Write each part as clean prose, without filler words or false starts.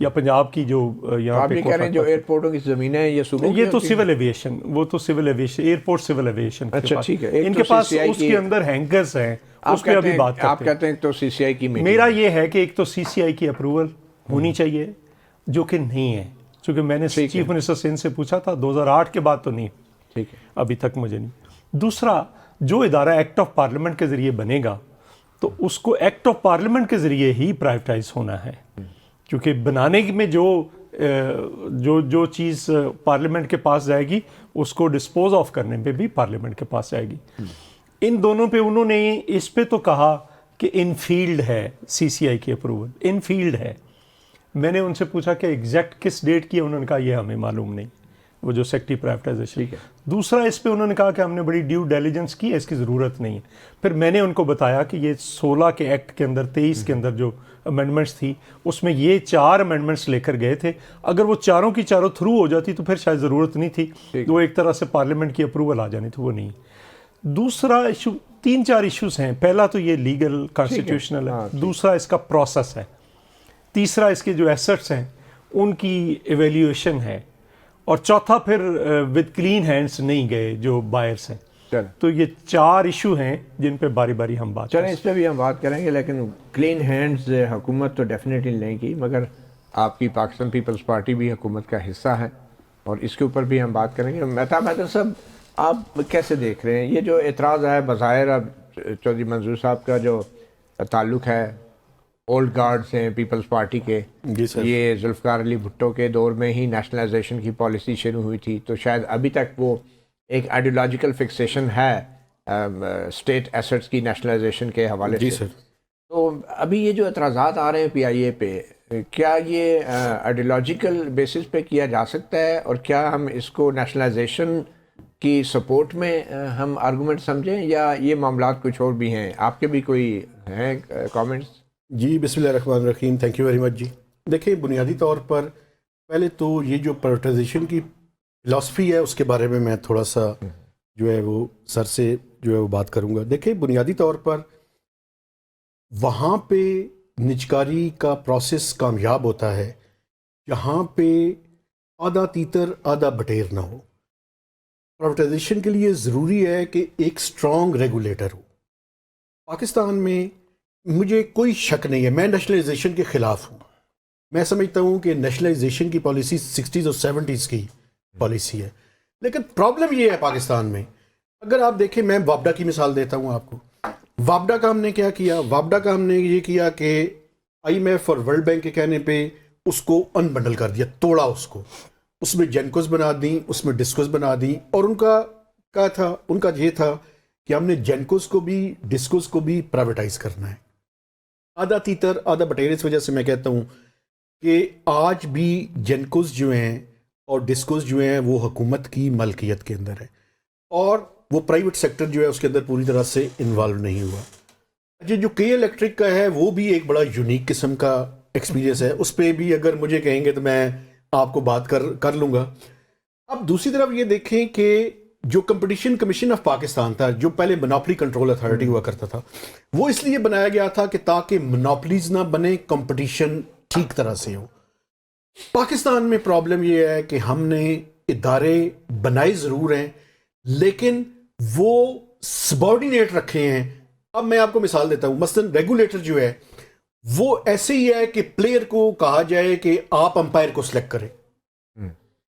یا پنجاب کی جو یہاں آپ پہ یہ کہہ رہے ہیں جو ایئرپورٹوں کی زمینیں ہیں یہ صوبوں یہ تو سول ایویشن، وہ تو civil aviation airport civil aviation اچھا ٹھیک ہے، ان کے پاس اس کے اندر ہینگرز ہیں، اس پہ ابھی بات آپ کرتے ہیں۔ کہتے ہیں تو سی سی آئی کی میٹنگ، میرا یہ ہے کہ ایک تو سی سی آئی کی اپروول ہونی چاہیے جو کہ نہیں ہے، چونکہ میں نے چیف منسٹر سندھ سے پوچھا تھا 2008 کے بعد تو نہیں، ٹھیک ہے، ابھی تک مجھے نہیں۔ دوسرا، جو ادارہ ایکٹ آف پارلیمنٹ کے ذریعے بنے گا تو اس کو ایکٹ آف پارلیمنٹ کے ذریعے ہی پرائیویٹائز ہونا ہے، کیونکہ بنانے میں جو چیز پارلیمنٹ کے پاس جائے گی اس کو ڈسپوز آف کرنے پہ بھی پارلیمنٹ کے پاس جائے گی۔ ان دونوں پہ انہوں نے اس پہ تو کہا کہ ان فیلڈ ہے سی سی آئی کی اپروول، ان فیلڈ ہے۔ میں نے ان سے پوچھا کہ ایگزیکٹ کس ڈیٹ کی ہے، انہوں نے کہا یہ ہمیں معلوم نہیں، وہ جو سیکٹری پرائیویٹائزیشن۔ دوسرا، اس پہ انہوں نے کہا کہ ہم نے بڑی ڈیو ڈیلیجنس کی ہے، اس کی ضرورت نہیں ہے۔ پھر میں نے ان کو بتایا کہ یہ 16 کے ایکٹ کے اندر 23 کے اندر جو امینڈمنٹس تھی اس میں یہ 4 امینڈمنٹس لے کر گئے تھے، اگر وہ چاروں کی چاروں تھرو ہو جاتی تو پھر شاید ضرورت نہیں تھی، وہ ایک طرح سے پارلیمنٹ کی اپروول آ جانی تھی، وہ نہیں۔ دوسرا ایشو، 3-4 ایشوز ہیں، پہلا تو یہ لیگل کانسٹیٹیوشنل ہے، دوسرا اس کا پروسیس ہے، تیسرا اس کے جو ایسٹس ہیں ان کی ایویلیویشن ہے، اور چوتھا پھر ود کلین ہینڈس نہیں گئے جو بائرس ہیں۔ تو یہ 4 ایشو ہیں جن پہ باری باری ہم بات چلیں اس پہ بھی ہم بات کریں گے، لیکن کلین ہینڈز حکومت تو ڈیفینیٹلی نہیں کی، مگر آپ کی پاکستان پیپلز پارٹی بھی حکومت کا حصہ ہے اور اس کے اوپر بھی ہم بات کریں گے۔ مہتاب صاحب، آپ کیسے دیکھ رہے ہیں یہ جو اعتراض ہے بظاہر اب چودھری منظور صاحب کا جو تعلق ہے اولڈ گارڈز ہیں پیپلز پارٹی کے، یہ ذوالفقار علی بھٹو کے دور میں ہی نیشنلائزیشن کی پالیسی شروع ہوئی تھی، تو شاید ابھی تک وہ ایک آئیڈیولوجیکل فکسیشن ہے اسٹیٹ ایسٹس کی نیشنلائزیشن کے حوالے سے۔ تو ابھی یہ جو اعتراضات آ رہے ہیں پی آئی اے پہ، کیا یہ آئیڈیولوجیکل بیسس پہ کیا جا سکتا ہے، اور کیا ہم اس کو نیشنلائزیشن کی سپورٹ میں ہم آرگومنٹ سمجھیں، یا یہ معاملات کچھ اور بھی ہیں؟ آپ کے بھی کوئی ہیں کامنٹس؟ جی بسم اللہ الرحمن الرحیم، تھینک یو ویری مچ جی۔ دیکھیں، بنیادی طور پر پہلے تو یہ جو پرائیویٹائزیشن کی فلاسفی ہے اس کے بارے میں میں تھوڑا سا جو ہے وہ سر سے جو ہے وہ بات کروں گا۔ دیکھیں، بنیادی طور پر وہاں پہ نجکاری کا پروسیس کامیاب ہوتا ہے جہاں پہ آدھا تیتر آدھا بٹیر نہ ہو۔ پرائیویٹائزیشن کے لیے ضروری ہے کہ ایک اسٹرانگ ریگولیٹر ہو۔ پاکستان میں مجھے کوئی شک نہیں ہے، میں نیشنلائزیشن کے خلاف ہوں۔ میں سمجھتا ہوں کہ نیشنلائزیشن کی پالیسی 60s اور 70s کی پالیسی ہے، لیکن پرابلم یہ ہے پاکستان میں، اگر آپ دیکھیں، میں وابڈا کی مثال دیتا ہوں آپ کو۔ وابڈا کا ہم نے کیا کیا؟ وابڈا کا ہم نے یہ کیا کہ آئی ایم ایف اور ورلڈ بینک کے کہنے پہ اس کو انبنڈل کر دیا، توڑا اس کو، اس میں جینکوز بنا دیں، اس میں ڈسکوز بنا دیں، اور ان کا کیا تھا؟ ان کا یہ تھا کہ ہم نے جینکوز کو بھی ڈسکوز کو بھی پرائیویٹائز کرنا ہے۔ آدھا تیتر آدھا بٹیر، اس وجہ سے میں کہتا ہوں کہ آج بھی جینکوز جو ہیں اور ڈسکوز جو ہیں وہ حکومت کی ملکیت کے اندر ہے، اور وہ پرائیویٹ سیکٹر جو ہے اس کے اندر پوری طرح سے انوالو نہیں ہوا۔ جو کے الیکٹرک کا ہے وہ بھی ایک بڑا یونیک قسم کا ایکسپیرینس ہے، اس پہ بھی اگر مجھے کہیں گے تو میں آپ کو بات کر لوں گا۔ اب دوسری طرف یہ دیکھیں کہ جو کمپٹیشن کمیشن آف پاکستان تھا، جو پہلے منوپلی کنٹرول اتھارٹی ہوا کرتا تھا، وہ اس لیے بنایا گیا تھا کہ تاکہ منوپلیز نہ بنے، کمپٹیشن ٹھیک طرح سے ہو۔ پاکستان میں پرابلم یہ ہے کہ ہم نے ادارے بنائے ضرور ہیں لیکن وہ سبارڈینیٹ رکھے ہیں۔ اب میں آپ کو مثال دیتا ہوں، مثلا ریگولیٹر جو ہے وہ ایسے ہی ہے کہ پلیئر کو کہا جائے کہ آپ امپائر کو سلیکٹ کریں،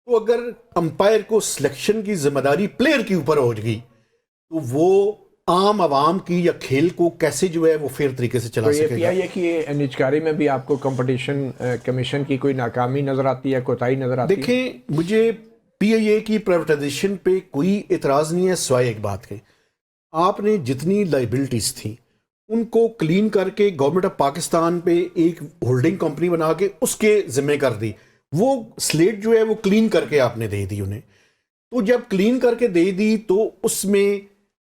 تو اگر امپائر کو سلیکشن کی ذمہ داری پلیئر کے اوپر ہو گئی تو وہ عام عوام کی یا کھیل کو کیسے جو ہے وہ فیئر طریقے سے چلا سکے گا۔ پی آئی اے کی نجکاری میں بھی آپ کو کمپٹیشن کمیشن کی کوئی ناکامی نظر آتی ہے، کوتاہی نظر آتی ہے؟ دیکھیں، مجھے پی آئی اے کی پرائیویٹائزیشن پہ کوئی اعتراض نہیں ہے، سوائے ایک بات کے، آپ نے جتنی لائبلٹیز تھیں ان کو کلین کر کے گورنمنٹ آف پاکستان پہ ایک ہولڈنگ کمپنی بنا کے اس کے ذمہ کر دی، وہ سلیٹ جو ہے وہ کلین کر کے آپ نے دے دی انہیں۔ تو جب کلین کر کے دے دی تو اس میں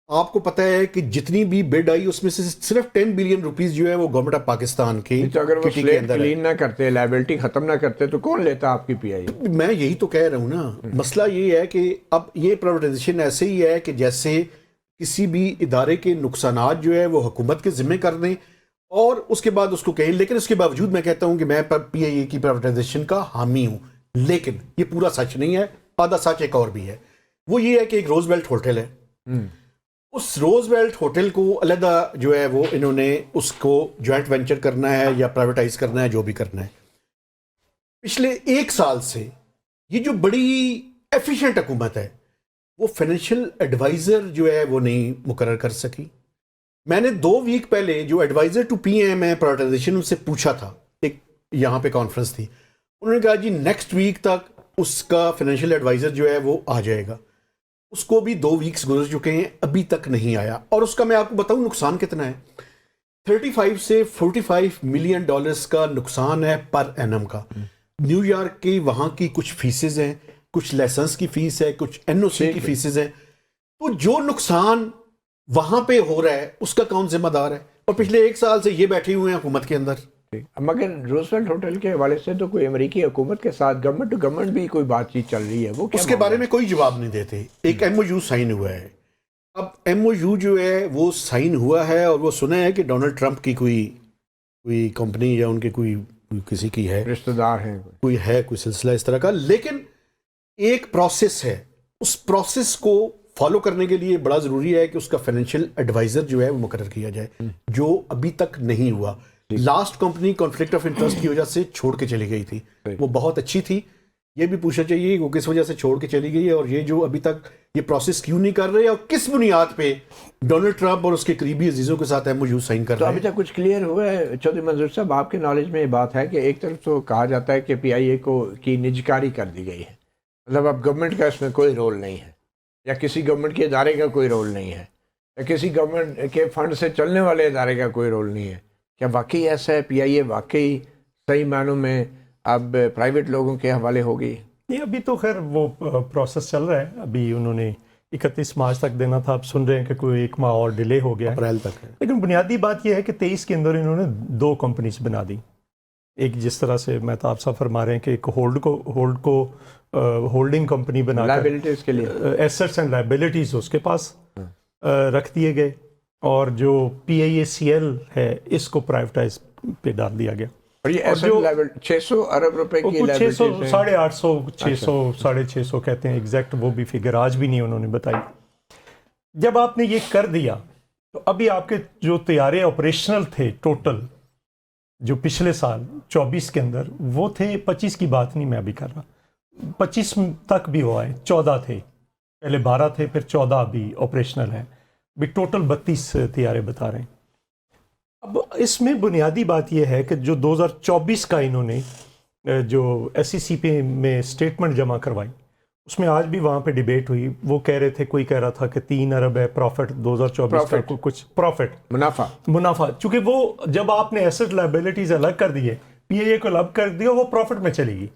آپ کو پتہ ہے کہ جتنی بھی بڈ آئی اس میں سے صرف 10 بلین روپیز جو ہے وہ گورنمنٹ آف پاکستان کی تو اگر وہ سلیٹ کلین نہ کرتے، لائبلٹی ختم نہ کرتے، تو کون لیتا آپ کی پی آئی اے؟ میں یہی تو کہہ رہا ہوں نا، مسئلہ یہ ہے کہ اب یہ پرائیویٹائزیشن ایسے ہی ہے کہ جیسے کسی بھی ادارے کے نقصانات جو ہے وہ حکومت کے ذمہ کر دیں، اور اس کے بعد اس کو کہیں. لیکن اس کے باوجود میں کہتا ہوں کہ میں PIA کی پرائیویٹائزیشن کا حامی ہوں. لیکن یہ پورا سچ نہیں ہے, آدھا سچ ایک اور بھی ہے. وہ یہ ہے کہ ایک روز ویلٹ ہوٹل ہے, اس روز ویلٹ ہوٹل کو علیحدہ جو ہے وہ انہوں نے اس کو جوائنٹ وینچر کرنا ہے یا پرائیویٹائز کرنا ہے, جو بھی کرنا ہے. پچھلے 1 سال سے یہ جو بڑی ایفیشینٹ حکومت ہے وہ فائنینشیل ایڈوائزر جو ہے وہ نہیں مقرر کر سکی. میں نے 2 ویک پہلے جو ایڈوائزر ٹو PM ہے پرائیویٹائزیشن, ان سے پوچھا تھا, ایک یہاں پہ کانفرنس تھی, انہوں نے کہا جی نیکسٹ ویک تک اس کا فائنینشیل ایڈوائزر جو ہے وہ آ جائے گا. اس کو بھی 2 ویکس گزر چکے ہیں, ابھی تک نہیں آیا. اور اس کا میں آپ کو بتاؤں نقصان کتنا ہے, 35 سے 45 ملین ڈالرز کا نقصان ہے پر اینم کا. نیو یارک کی وہاں کی کچھ فیسز ہیں, کچھ لائسنس کی فیس ہے, کچھ NOC کی فیسز ہیں. تو جو نقصان وہاں پہ ہو رہا ہے اس کا کون ذمہ دار ہے؟ اور پچھلے 1 سال سے یہ بیٹھے ہوئے ہیں حکومت کے اندر. مگر روزویلٹ ہوٹل کے حوالے سے تو کوئی امریکی حکومت کے ساتھ گورنمنٹ ٹو گورنمنٹ بھی کوئی بات چیت چل رہی ہے, وہ اس کے بارے میں کوئی جواب نہیں دیتے. ایک MOU سائن ہوا ہے. اب MOU جو ہے وہ سائن ہوا ہے اور وہ سنا ہے کہ ڈونلڈ ٹرمپ کی کوئی کمپنی یا ان کے کوئی کسی کی ہے, رشتہ دار ہیں, کوئی سلسلہ اس طرح کا. لیکن ایک پروسیس ہے, اس پروسیس کو فالو کرنے کے لیے بڑا ضروری ہے کہ اس کا فائنینشیل ایڈوائزر جو ہے وہ مقرر کیا جائے, جو ابھی تک نہیں ہوا. Last company conflict of interest کی وجہ سے چھوڑ کے چلی گئی تھی, وہ بہت اچھی تھی. یہ بھی پوچھنا چاہیے کہ وہ کس وجہ سے چھوڑ کے چلی گئی ہے, اور یہ جو ابھی تک یہ پروسیس کیوں نہیں کر رہے, اور کس بنیاد پہ ڈونلڈ ٹرمپ اور اس کے قریبی عزیزوں کے ساتھ MOU سائن کر تو رہے ابھی ہیں. تک کچھ کلیئر ہوا ہے؟ چودھری منظور صاحب, آپ کے نالج میں یہ بات ہے کہ ایک طرف تو کہا جاتا ہے کہ PIA کی نجکاری کر دی گئی ہے, مطلب اب گورنمنٹ کا اس میں کوئی رول نہیں ہے, یا کسی گورنمنٹ کے ادارے کا کوئی رول نہیں ہے, یا کسی گورنمنٹ کے فنڈ سے چلنے والے ادارے کا کوئی رول نہیں ہے. کیا واقعی ایسا ہے؟ PIA واقعی صحیح معنوں میں اب پرائیویٹ لوگوں کے حوالے ہوگی؟ نہیں, ابھی تو خیر وہ پروسیس چل رہا ہے. ابھی انہوں نے 31 مارچ تک دینا تھا, اب سن رہے ہیں کہ کوئی 1 ماہ اور ڈیلے ہو گیا ہے, اپریل تک ہے. لیکن بنیادی بات یہ ہے کہ 23 کے اندر انہوں نے 2 کمپنیز بنا دی. ایک جس طرح سے مہتاب صاحب فرما رہے ہیں کہ ایک ہولڈ کو ہولڈنگ کمپنی بنا لائبلٹیز کے لیے ایسٹس اینڈ لائبلٹیز اس کے پاس رکھ دیے گئے, اور جو PIACL ہے اس کو پرائیویٹائز پہ ڈال دیا گیا. اور یہ ایسٹ 600 ارب روپے کی 600 850 600 650 کہتے ہیں ایگزیکٹ, وہ بھی فگر آج بھی نہیں انہوں نے بتائی. جب آپ نے یہ کر دیا تو ابھی آپ کے جو طیارے آپریشنل تھے ٹوٹل جو پچھلے سال 24 کے اندر, وہ تھے 25 کی بات نہیں میں ابھی کر رہا, 25 تک بھی ہوا ہے, 14 تھے پہلے, 12 تھے, پھر 14 ابھی آپریشنل ہیں, بھی ٹوٹل 32 طیارے بتا رہے ہیں. اب اس میں بنیادی بات یہ ہے کہ جو 2024 کا انہوں نے جو SEC پہ میں اسٹیٹمنٹ جمع کروائی, اس میں آج بھی وہاں پہ ڈیبیٹ ہوئی. وہ کہہ رہے تھے, کوئی کہہ رہا تھا کہ 3 ارب ہے پروفٹ 2024 کا, کچھ پروفٹ منافع, چونکہ وہ جب آپ نے ایسٹ لائبلٹیز الگ کر دیے, PIA کو الگ کر دیا, وہ پروفٹ میں چلی گئی.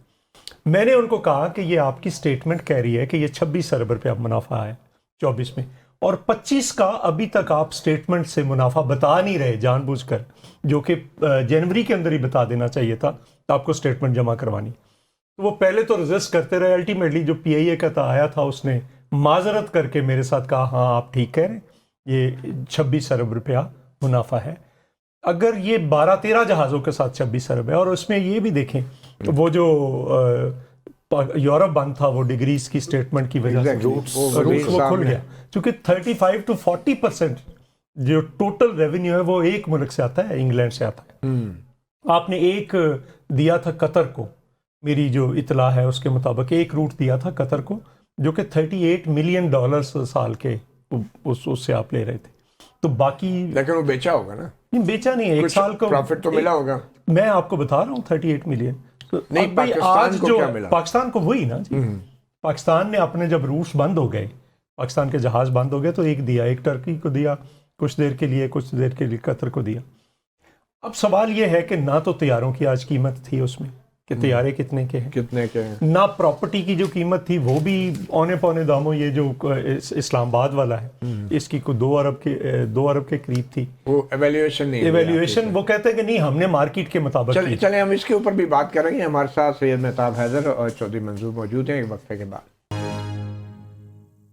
میں نے ان کو کہا کہ یہ آپ کی اسٹیٹمنٹ کہہ رہی ہے کہ یہ 26 ارب روپے اب منافع ہے 24 میں, اور 25 کا ابھی تک آپ اسٹیٹمنٹ سے منافع بتا نہیں رہے جان بوجھ کر, جو کہ جنوری کے اندر ہی بتا دینا چاہیے تھا آپ کو اسٹیٹمنٹ جمع کروانی. تو وہ پہلے تو ریزسٹ کرتے رہے, الٹیمیٹلی جو PIA کا آیا تھا اس نے معذرت کر کے میرے ساتھ کہا ہاں آپ ٹھیک کہہ رہے ہیں, یہ 26 ارب روپیہ منافع ہے. اگر یہ 12-13 جہازوں کے ساتھ 26 ارب ہے, اور اس میں یہ بھی دیکھیں وہ جو یورپ بند تھا وہ ڈگریز کی اسٹیٹمنٹ کی وجہ سے روٹس وہ کھل گیا, چونکہ 35 to 40% جو ٹوٹل ریونیو ہے وہ ایک ملک سے آتا ہے, انگلینڈ سے آتا ہے. آپ نے ایک دیا تھا قطر کو, میری جو اطلاع ہے اس کے مطابق ایک روٹ دیا تھا قطر کو, جو کہ $38 ملین سال کے اس سے آپ لے رہے تھے. تو باقی لیکن وہ بیچا ہوگا نا؟ نہیں بیچا نہیں, ایک سال کو پروفٹ تو ملا ہوگا. میں آپ کو بتا رہا ہوں 38 ملین. نہیں, پاکستان کو کیا ملا؟ پاکستان کو وہی نا جی, پاکستان نے اپنے جب روٹس بند ہو گئے, پاکستان کے جہاز بند ہو گئے, تو ایک دیا, ایک ٹرکی کو دیا کچھ دیر کے لیے قطر کو دیا. اب سوال یہ ہے کہ نہ تو طیاروں کی آج قیمت تھی اس میں کہ طیارے کتنے کے ہیں, نہ پراپرٹی کی جو قیمت تھی وہ بھی اونے پونے داموں, یہ جو اسلام آباد والا ہے اس کی کو 2 ارب کے قریب تھی. وہ ایویلیویشن وہ کہتے ہیں کہ نہیں ہم نے مارکیٹ کے مطابق. چلیں ہم اس کے اوپر بھی بات کریں گے. ہمارے ساتھ سید مہتاب حیدر اور چودھری منظور موجود ہیں ایک وقفے کے بعد.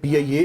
PIA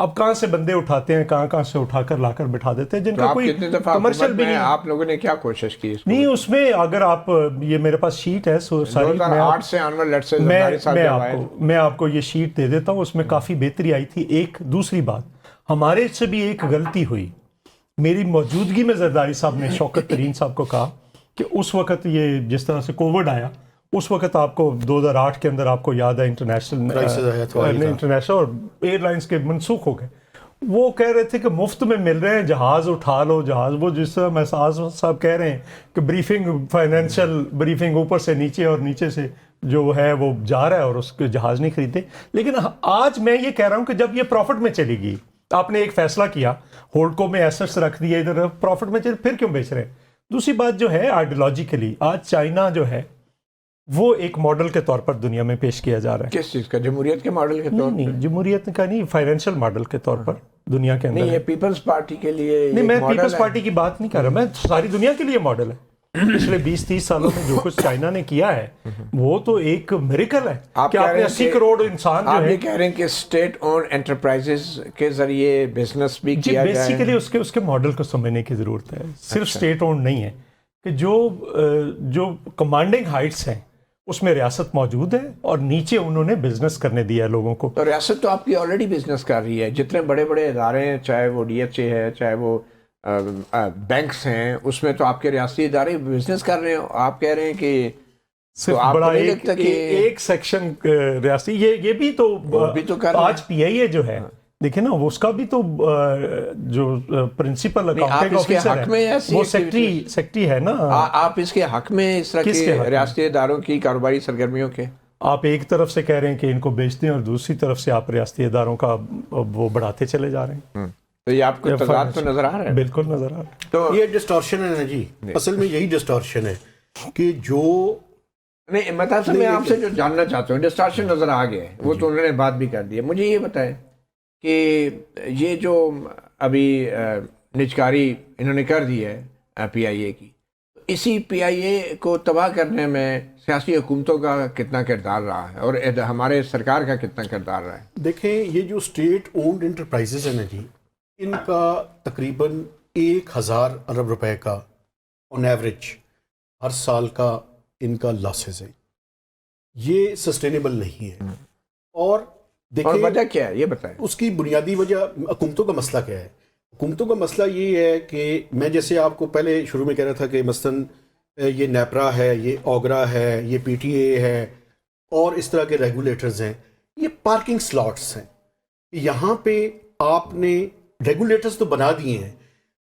اب کہاں سے بندے اٹھاتے ہیں, کہاں سے اٹھا کر لا کر بٹھا دیتے ہیں جن کا کوئی کمرشل بھی نہیں. آپ لوگوں نے کیا کوشش کی اس کو؟ نہیں, اس میں اگر آپ یہ میرے پاس شیٹ ہے ساری, 2008 سے آنور لیٹ سے میں آپ کو یہ شیٹ دے دیتا ہوں, اس میں کافی بہتری آئی تھی. ایک دوسری بات, ہمارے سے بھی ایک غلطی ہوئی, میری موجودگی میں زرداری صاحب نے شوکت ترین صاحب کو کہا کہ اس وقت یہ جس طرح سے کووڈ آیا, اس وقت آپ کو 2008 کے اندر آپ کو یاد ہے انٹرنیشنل اور ایئر لائنس کے منسوخ ہو گئے. وہ کہہ رہے تھے کہ مفت میں مل رہے ہیں, جہاز اٹھا لو جہاز. وہ جس طرح محساس صاحب کہہ رہے ہیں کہ بریفنگ, فائنینشیل بریفنگ اوپر سے نیچے اور نیچے سے جو ہے وہ جا رہا ہے اور اس کے جہاز نہیں خریدے. لیکن آج میں یہ کہہ رہا ہوں کہ جب یہ پروفٹ میں چلی گئی, آپ نے ایک فیصلہ کیا, ہولڈکو میں ایسٹس رکھ دیا, ادھر پروفٹ میں چلے, پھر کیوں بیچ رہے ہیں؟ دوسری بات جو ہے آئیڈیالوجیکلی آج چائنا جو ہے وہ ایک ماڈل کے طور پر دنیا میں پیش کیا جا رہا ہے. کس چیز کا؟ جمہوریت کے ماڈل کے طور پر؟ نہیں, جمہوریت کا نہیں, فائنینشیل ماڈل کے طور پر دنیا کے اندر. نہیں, یہ پیپلز پارٹی کے لیے نہیں, میں پیپلز پارٹی کی بات نہیں کر رہا, میں ساری دنیا کے لیے ماڈل ہے. پچھلے 20-30 سالوں میں جو کچھ چائنا نے کیا ہے وہ تو ایک میریکل ہے کہ آپ نے 80 کروڑ انسان جو ہے. آپ یہ کہہ رہے ہیں کہ اسٹیٹ اون انٹرپرائزز کے ذریعے بزنس بھی کیا جائے. بیسیکلی اس کے ماڈل کو سمجھنے کی ضرورت ہے. صرف اسٹیٹ اون نہیں ہے کہ جو کمانڈنگ ہائٹس ہیں اس میں ریاست موجود ہے اور نیچے انہوں نے بزنس کرنے دیا ہے لوگوں کو. تو ریاست تو آپ کی آلریڈی بزنس کر رہی ہے. جتنے بڑے بڑے ادارے ہیں, چاہے وہ ڈی ایچ اے ہے, چاہے وہ بینکس ہیں, اس میں تو آپ کے ریاستی ادارے بزنس کر رہے ہیں. آپ کہہ رہے ہیں کہ صرف بڑا ایک سیکشن ریاستی, یہ بھی تو آج پی آئی اے جو ہے دیکھیں نا, اس کا بھی تو جو پرنسپل اکاؤنٹنگ آفیسر ہے وہ سیکٹری ہے نا. آپ اس کے حق میں اس طرح کے ریاستی اداروں کی کاروباری سرگرمیوں کے آپ ایک طرف سے کہہ رہے ہیں کہ ان کو بیچتے ہیں اور دوسری طرف سے آپ ریاستی اداروں کا وہ بڑھاتے چلے جا رہے ہیں. تو یہ آپ کو تضاد تو نظر آ رہا ہے؟ بالکل نظر آ رہا ہے. تو یہ ڈسٹورشن ہے نا جی, اصل میں یہی ڈسٹورشن ہے کہ جو نہیں, مطلب میں آپ سے جو جاننا چاہتا ہوں, ڈسٹورشن نظر آ گیا ہے, وہ تو انہوں نے بات بھی کر دی ہے. مجھے یہ بتائیں کہ یہ جو ابھی نجکاری انہوں نے کر دی ہے پی آئی اے کی, اسی پی آئی اے کو تباہ کرنے میں سیاسی حکومتوں کا کتنا کردار رہا ہے اور ہمارے سرکار کا کتنا کردار رہا ہے؟ دیکھیں, یہ جو اسٹیٹ اونڈ انٹرپرائزز ہیں نا جی, ان کا تقریباً 1000 ارب روپے کا آن ایوریج ہر سال کا ان کا لاسز ہے. یہ سسٹینیبل نہیں ہے. اور اور وجہ کیا ہے یہ بتائیں؟ اس کی بنیادی وجہ حکومتوں کا مسئلہ کیا ہے؟ حکومتوں کا مسئلہ یہ ہے کہ میں جیسے آپ کو پہلے شروع میں کہہ رہا تھا کہ مثلاً یہ نیپرا ہے, یہ اوگرا ہے, یہ پی ٹی اے ہے اور اس طرح کے ریگولیٹرز ہیں, یہ پارکنگ سلاٹس ہیں. یہاں پہ آپ نے ریگولیٹرز تو بنا دیے ہیں,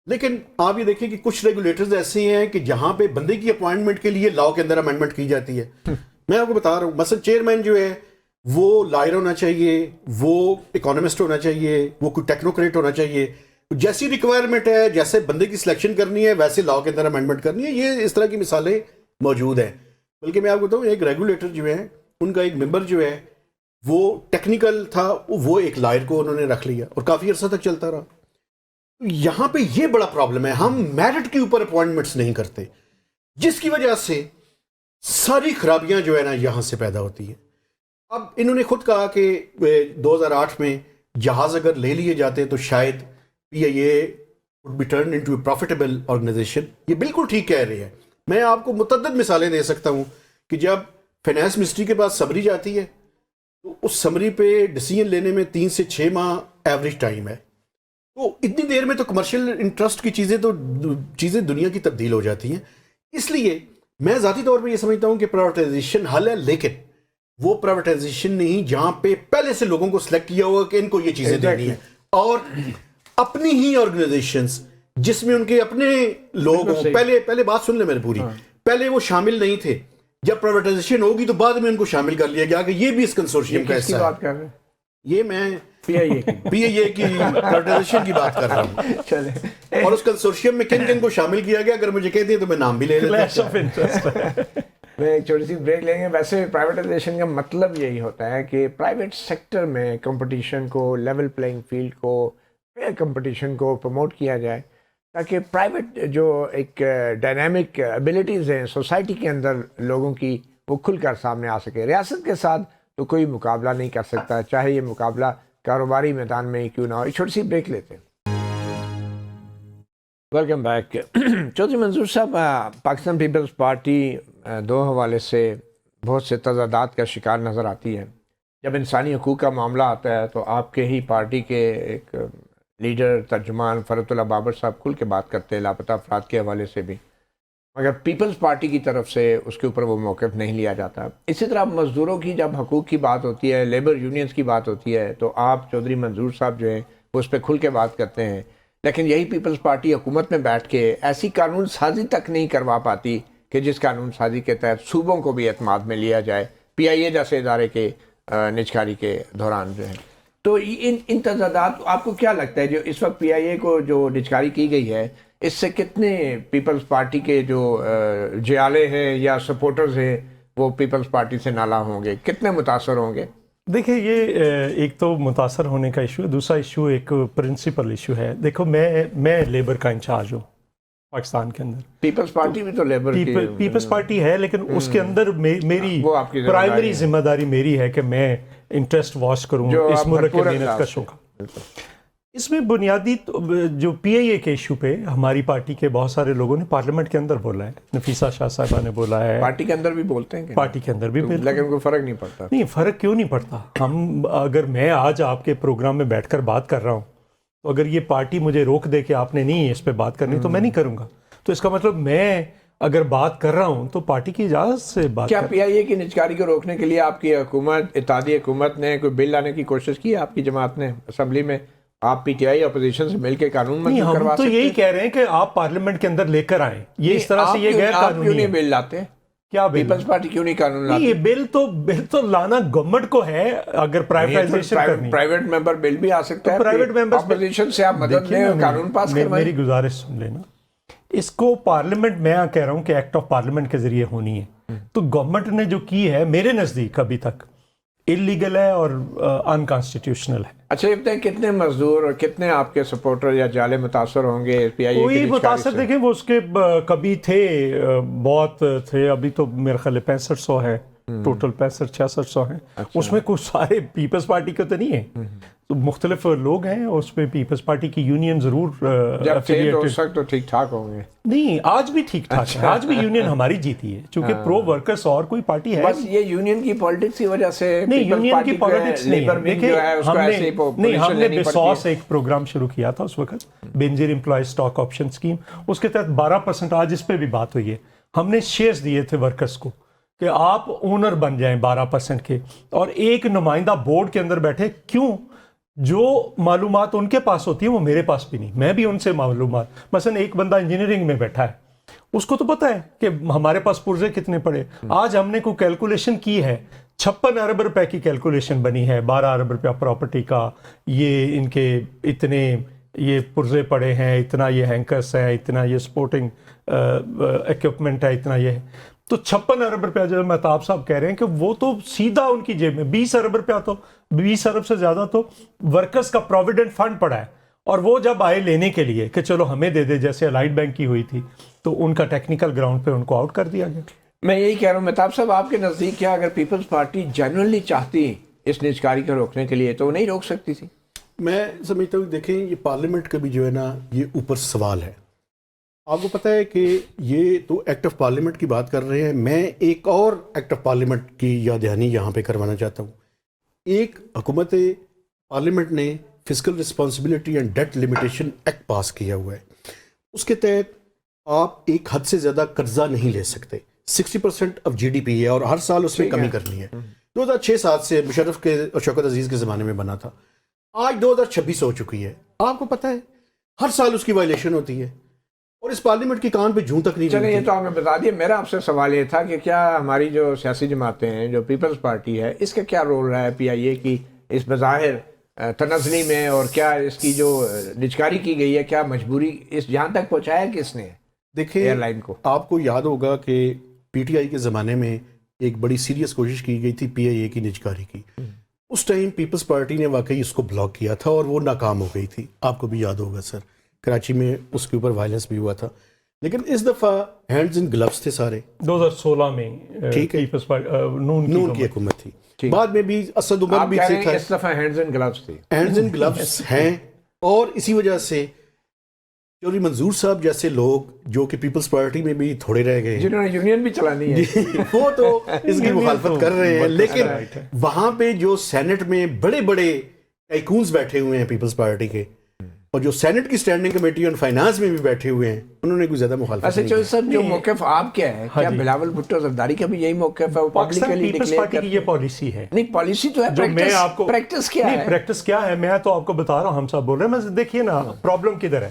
لیکن آپ یہ دیکھیں کہ کچھ ریگولیٹرز ایسے ہیں کہ جہاں پہ بندے کی اپوائنٹمنٹ کے لیے لاء کے اندر امینڈمنٹ کی جاتی ہے. میں آپ کو بتا رہا ہوں, مثلا چیئرمین جو ہے وہ لائر ہونا چاہیے, وہ اکانومسٹ ہونا چاہیے, وہ کوئی ٹیکنوکریٹ ہونا چاہیے. جیسی ریکوائرمنٹ ہے, جیسے بندے کی سلیکشن کرنی ہے, ویسے لاء کے اندر امینڈمنٹ کرنی ہے. یہ اس طرح کی مثالیں موجود ہیں. بلکہ میں آپ کو بتاؤں, ایک ریگولیٹر جو ہے ان کا ایک ممبر جو ہے وہ ٹیکنیکل تھا, وہ ایک لائر کو انہوں نے رکھ لیا اور کافی عرصہ تک چلتا رہا. یہاں پہ یہ بڑا پرابلم ہے, ہم میرٹ کے اوپر اپوائنٹمنٹس نہیں کرتے, جس کی وجہ سے ساری خرابیاں جو ہے نا یہاں سے پیدا ہوتی ہیں. اب انہوں نے خود کہا کہ 2008 میں جہاز اگر لے لیے جاتے تو شاید پی آئی اے would be turned into a profitable organization. یہ بالکل ٹھیک کہہ رہے ہیں. میں آپ کو متعدد مثالیں دے سکتا ہوں کہ جب فائنانس منسٹری کے پاس سمری جاتی ہے تو اس سمری پہ ڈیسیجن لینے میں 3 سے 6 ماہ ایوریج ٹائم ہے. تو اتنی دیر میں تو کمرشل انٹرسٹ کی چیزیں دنیا کی تبدیل ہو جاتی ہیں. اس لیے میں ذاتی طور پہ یہ سمجھتا ہوں کہ پرائیویٹائزیشن حل ہے, لیکن وہ پرائیویٹائزیشن نہیں جہاں پہ پہلے سے لوگوں کو سلیکٹ کیا ہوگا کہ ان کو یہ چیزیں دینی ہیں, اور اپنی ہی آرگنائزیشنز جس میں ان کے اپنے لوگ ہوں. پہلے بات سن لیں میری پوری, پہلے وہ شامل نہیں تھے. جب پرائیویٹائزیشن ہوگی تو بعد میں ان کو شامل کر لیا گیا کہ یہ بھی اس کنسورشیم کا حصہ ہے. یہ میں پی آئی اے کی پرائیویٹائزیشن کی بات کر رہا ہوں. اور اس کنسورشیم میں کن کن کو شامل کیا گیا اگر مجھے کہہ دیں تو میں نام بھی لے لیتا ہوں. میں ایک چھوٹی سی بریک لیں گے. ویسے پرائیویٹائزیشن کا مطلب یہی ہوتا ہے کہ پرائیویٹ سیکٹر میں کمپٹیشن کو, لیول پلینگ فیلڈ کو, فیئر کمپٹیشن کو پروموٹ کیا جائے, تاکہ پرائیویٹ جو ایک ڈائنامک ایبلٹیز ہیں سوسائٹی کے اندر لوگوں کی, وہ کھل کر سامنے آ سکے. ریاست کے ساتھ تو کوئی مقابلہ نہیں کر سکتا, چاہے یہ مقابلہ کاروباری میدان میں ہی کیوں نہ ہو. چھوٹی سی بریک لیتے ہیں. Welcome back. چودھری منظور صاحب، پاکستان پیپلز پارٹی دو حوالے سے بہت سے تضادات کا شکار نظر آتی ہے. جب انسانی حقوق کا معاملہ آتا ہے تو آپ کے ہی پارٹی کے ایک لیڈر ترجمان فرحت اللہ بابر صاحب کھل کے بات کرتے ہیں لاپتہ افراد کے حوالے سے بھی، مگر پیپلز پارٹی کی طرف سے اس کے اوپر وہ موقف نہیں لیا جاتا. اسی طرح مزدوروں کی جب حقوق کی بات ہوتی ہے، لیبر یونینز کی بات ہوتی ہے، تو آپ چودھری منظور صاحب جو ہیں وہ اس پہ کھل کے بات کرتے ہیں. لیکن یہی پیپلز پارٹی حکومت میں بیٹھ کے ایسی قانون سازی تک نہیں کروا پاتی کہ جس قانون سازی کے تحت صوبوں کو بھی اعتماد میں لیا جائے پی آئی اے جیسے ادارے کے نجکاری کے دوران جو ہے. تو ان تضادات آپ کو کیا لگتا ہے جو اس وقت پی آئی اے کو جو نجکاری کی گئی ہے، اس سے کتنے پیپلز پارٹی کے جو جیالے ہیں یا سپورٹرز ہیں وہ پیپلز پارٹی سے نالا ہوں گے، کتنے متاثر ہوں گے؟ دیکھیں، یہ ایک تو متاثر ہونے کا ایشو ہے، دوسرا ایشو ایک پرنسپل ایشو ہے. دیکھو، میں لیبر کا انچارج ہوں پاکستان کے اندر. پیپلز پارٹی بھی تو لیبر کی پیپلز پارٹی ہے، لیکن اس کے اندر میری وہ آپ کی پرائمری ذمہ داری میری ہے کہ میں انٹرسٹ واش کروں اس ملک کے محنت کشوں کا. اس میں بنیادی جو پی آئی اے کے ایشو پہ ہماری پارٹی کے بہت سارے لوگوں نے پارلیمنٹ کے اندر بولا ہے. نفیسہ شاہ صاحبہ نے بولا ہے. پارٹی کے اندر بھی بولتے ہیں، پارٹی کے اندر بھی، لیکن کوئی فرق نہیں پڑتا. نہیں، فرق کیوں نہیں پڑتا؟ اگر میں آج آپ کے پروگرام میں بیٹھ کر بات کر رہا ہوں تو اگر یہ پارٹی مجھے روک دے کہ آپ نے نہیں اس پہ بات کرنی تو میں نہیں کروں گا. تو اس کا مطلب میں اگر بات کر رہا ہوں تو پارٹی کی اجازت سے بات. کیا پی آئی اے کی نجکاری کو روکنے کے لیے آپ کی حکومت، اتحادی حکومت نے کوئی بل لانے کی کوشش کی؟ آپ کی جماعت نے اسمبلی میں آپ پی ٹی آئی اپوزیشن سے مل کے قانون منظور کروا سکتے ہیں؟ ہم تو یہی کہہ رہے ہیں کہ آپ پارلیمنٹ کے اندر لے کر آئیں. یہ اس طرح سے یہ غیر آپ کیوں قانونی نہیں ہے. بل لاتے؟ کیا بل؟ پیپلز پارٹی کیوں نہیں قانون لاتی؟ یہ بل تو لانا گورنمنٹ کو ہے. اگر پرائیویٹائزیشن کرنی، پرائیویٹ ممبر بل بھی آ سکتا ہے. پرائیویٹ ممبرز اپوزیشن سے آپ مدد لیں اور قانون پاس کروائیں. میری گزارش سن لینا. اس کو پارلیمنٹ، میں کہہ رہا ہوں کہ ایکٹ آف پارلیمنٹ کے ذریعے ہونی ہے. تو گورنمنٹ نے جو کی ہے میرے نزدیک ابھی تک انلیگل ہے اور انکانسٹیٹیوشنل ہے. اچھا، یہ بتائیں کتنے مزدور اور کتنے آپ کے سپورٹر یا جالے متاثر ہوں گے پی آئی اے کوئی متاثر؟ دیکھیں، وہ اس کے کبھی تھے، بہت تھے. ابھی تو میرے خیال 6500 ہے ٹوٹل، 6500-6600 ہیں. اس میں کچھ سارے پیپلز پارٹی کے تو نہیں ہیں، تو مختلف لوگ ہیں. اس میں پیپلز پارٹی کی یونین ضرور تو ٹھیک ٹھاک ہوں گے. نہیں، آج بھی ٹھیک ٹھاک ہے. آج بھی یونین ہماری جیتی ہے، چونکہ پرو ورکرز اور کوئی پارٹی ہے. بس یہ یونین کی پالیٹکس کی وجہ سے نہیں، یونین کی پالیٹکس نہیں ہے. ہم نے بسوس ایک پروگرام شروع کیا تھا اس وقت، بینجر امپلائی اسٹاک آپشن اسکیم. اس کے تحت 12%، آج اس پہ بھی بات ہوئی ہے، ہم نے شیئرز دیے تھے ورکرز کو کہ آپ اونر بن جائیں 12% کے، اور ایک نمائندہ بورڈ کے اندر بیٹھے. کیوں؟ جو معلومات ان کے پاس ہوتی ہیں وہ میرے پاس بھی نہیں. میں بھی ان سے معلومات، مثلا ایک بندہ انجینئرنگ میں بیٹھا ہے، اس کو تو پتہ ہے کہ ہمارے پاس پرزے کتنے پڑے. آج ہم نے کوئی کیلکولیشن کی ہے، 56 ارب روپے کی کیلکولیشن بنی ہے، 12 ارب روپیہ پراپرٹی کا. یہ ان کے اتنے یہ پرزے پڑے ہیں، اتنا یہ ہینکرس ہے، اتنا یہ سپورٹنگ ایکوپمنٹ ہے، اتنا یہ ہے. تو 56 ارب روپیہ جو مہتاب صاحب کہہ رہے ہیں کہ وہ تو سیدھا ان کی جیب میں 20 ارب روپیہ، تو 20 ارب سے زیادہ تو ورکرز کا پروویڈنٹ فنڈ پڑا ہے. اور وہ جب آئے لینے کے لیے کہ چلو ہمیں دے دے، جیسے الائٹ بینک کی ہوئی تھی، تو ان کا ٹیکنیکل گراؤنڈ پہ ان کو آؤٹ کر دیا گیا. میں یہی کہہ رہا ہوں مہتاب صاحب، آپ کے نزدیک کیا اگر پیپلز پارٹی جنرلی چاہتی اس نجکاری کو روکنے کے لیے تو وہ نہیں روک سکتی تھی؟ میں سمجھتا ہوں، دیکھیں، یہ پارلیمنٹ کا بھی جو ہے نا یہ اوپر سوال ہے. آپ کو پتہ ہے کہ یہ تو ایکٹ آف پارلیمنٹ کی بات کر رہے ہیں. میں ایک اور ایکٹ آف پارلیمنٹ کی یاد دہانی یہاں پہ کروانا چاہتا ہوں. ایک حکومت پارلیمنٹ نے fiscal responsibility and debt limitation act pass کیا ہوا ہے. اس کے تحت آپ ایک حد سے زیادہ قرضہ نہیں لے سکتے. 60% آف جی ڈی پی ہے اور ہر سال اس میں کمی کرنی ہے. 2006-07 سے مشرف کے اور شوکت عزیز کے زمانے میں بنا تھا. آج 2026 ہو چکی ہے. آپ کو پتہ ہے ہر سال اس کی وائلیشن ہوتی ہے اور اس پارلیمنٹ کی کان پہ جوں تک نہیں. چلیں، یہ تو آپ نے بتا دیا. میرا آپ سے سوال یہ تھا کہ کیا ہماری جو سیاسی جماعتیں ہیں، جو پیپلز پارٹی ہے، اس کا کیا رول رہا ہے پی آئی اے کی اس بظاہر تنزلی میں، اور کیا اس کی جو نجکاری کی گئی ہے، کیا مجبوری اس جہاں تک پہنچایا کس نے؟ دیکھیں، ایئر لائن کو آپ کو یاد ہوگا کہ پی ٹی آئی کے زمانے میں ایک بڑی سیریس کوشش کی گئی تھی پی آئی اے کی نجکاری کی. اس ٹائم پیپلز پارٹی نے واقعی اس کو بلاک کیا تھا اور وہ ناکام ہو گئی تھی. آپ کو بھی یاد ہوگا سر، کراچی میں اس کے اوپر وائلنس بھی ہوا تھا. لیکن اس دفعہ ہینڈز ان گلوز تھے سارے. 2016 میں ٹھیک ہے, نون کی حکومت تھی. بعد میں بھی اسد عمر بھی تھا. اس دفعہ ہینڈز ان گلوز تھی. ہینڈز ان گلوز ہیں, اور اسی وجہ سے چودھری منظور صاحب جیسے لوگ جو کہ پیپلز پارٹی میں بھی تھوڑے رہ گئے, جنہوں نے یونین بھی چلانی ہے, وہ تو اس کی مخالفت کر رہے ہیں. لیکن وہاں پہ جو سینٹ میں بڑے بڑے ٹائکونز بیٹھے ہوئے ہیں پیپلز پارٹی کے, اور جو سینٹ کی اسٹینڈنگ کمیٹی آن فائنانس میں بھی بیٹھے ہوئے ہیں, انہوں نے کوئی زیادہ مخالفت نہیں کی. صاحب جو موقف آپ کیا ہے, کیا بلاول بھٹو زرداری کا بھی یہی موقف ہے؟ وہ پاکستان پیپلز پارٹی کی یہ پالیسی ہے. نہیں پالیسی تو ہے, پریکٹس کیا ہے؟ پریکٹس کیا ہے میں تو آپ کو بتا رہا ہوں. ہم سب بول رہے ہیں, دیکھیے نا پرابلم کدھر ہے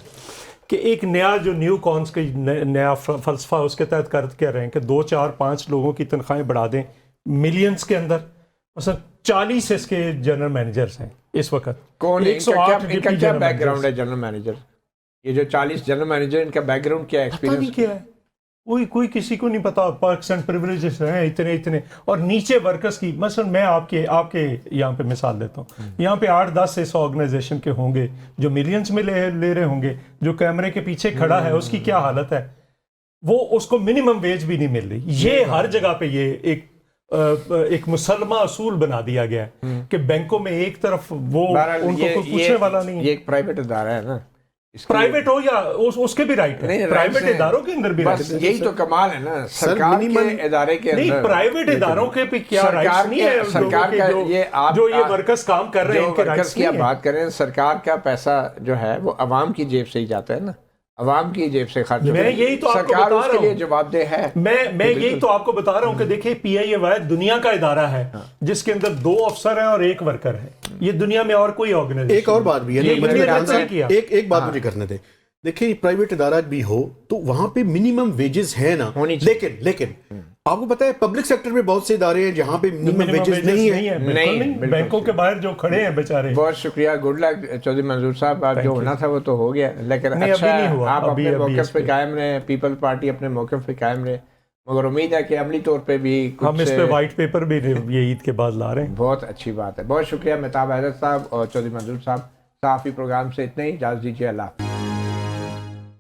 کہ ایک نیا جو نیو کونس کا نیا فلسفہ اس کے تحت کر کے رہے ہیں کہ 2 4 5 لوگوں کی تنخواہیں بڑھا دیں ملینز کے اندر. مثلا 40 اس کے جنرل مینیجرز ہیں اس وقت. کون ہے ان کا کیا بیک گراؤنڈ ہے جنرل مینیجر؟ یہ جو 40 جنرل مینیجر, ان کا بیک گراؤنڈ کیا ہے, ایکسپیرینس کیا ہے؟ کوئی کسی کو نہیں پتا. پرسنٹ پریویلیجز ہیں اتنے, اور نیچے ورکرز کی. مثلا میں آپ کے یہاں پہ مثال دیتا ہوں. یہاں پہ 8-10 اس آرگنائزیشن کے ہوں گے جو ملینز میں لے رہے ہوں گے. جو کیمرے کے پیچھے کھڑا ہے اس کی کیا حالت ہے, وہ اس کو منیمم ویج بھی نہیں مل رہی. یہ ہر جگہ پہ یہ ایک مسلمہ اصول بنا دیا گیا ہے کہ بینکوں میں ایک طرف وہ ان کو کوئی پوچھنے والا نہیں ہے. یہ ایک پرائیویٹ ادارہ ہے نا, پرائیویٹ ہو یا اس کے بھی رائٹ ہے. پرائیویٹ اداروں کے اندر بھی رائٹ ہے. یہی تو کمال ہے نا سرکار کے ادارے کے اندر. نہیں, پرائیویٹ اداروں کے بھی کیا رائٹس نہیں ہے سرکار کا. جو یہ ورکرز کام کر رہے ہیں ان کے رائٹس کی آپ بات کریں, سرکار کا پیسہ جو ہے وہ عوام کی جیب سے ہی جاتا ہے نا, عوام کی جیب سے خرچ. میں یہی تو آپ کو سرکار بتا اس رہا کے لیے ہوں, جواب دہ ہے. میں یہی تو آپ کو بتا رہا ہوں کہ دیکھیں پی آئی اے واحد دنیا کا ادارہ ہے جس کے اندر 2 افسر ہیں اور 1 ورکر ہے. یہ دنیا میں اور کوئی آرگنائزیشن. ایک اور بات بھی ہے, ایک بات مجھے کرنے دیں. دیکھیں پرائیویٹ ادارہ بھی ہو تو وہاں پہ منیمم ویجز ہے نا, لیکن آپ کو پتا ہے پبلک سیکٹر میں بہت سے ادارے ہیں جہاں پہ منیمم ویجز نہیں ہیں. بینکوں کے باہر جو کھڑے ہیں بیچارے. بہت شکریہ, گڈ لک چودھری منظور صاحب. آپ جو ہونا تھا وہ تو ہو گیا, لیکن اچھا آپ اپنے موقف پہ قائم رہے, پیپل پارٹی اپنے موقف پہ قائم رہے, مگر امید ہے کہ عملی طور پہ بھی ہم اس پہ وائٹ پیپر بھی یہ عید کے بعد لا رہے ہیں. بہت اچھی بات ہے. بہت شکریہ مہتاب حیدر صاحب اور چودھری منظور صاحب. صحافی پروگرام سے اتنا ہی, اجازت دیجیے. اللہ حافظ.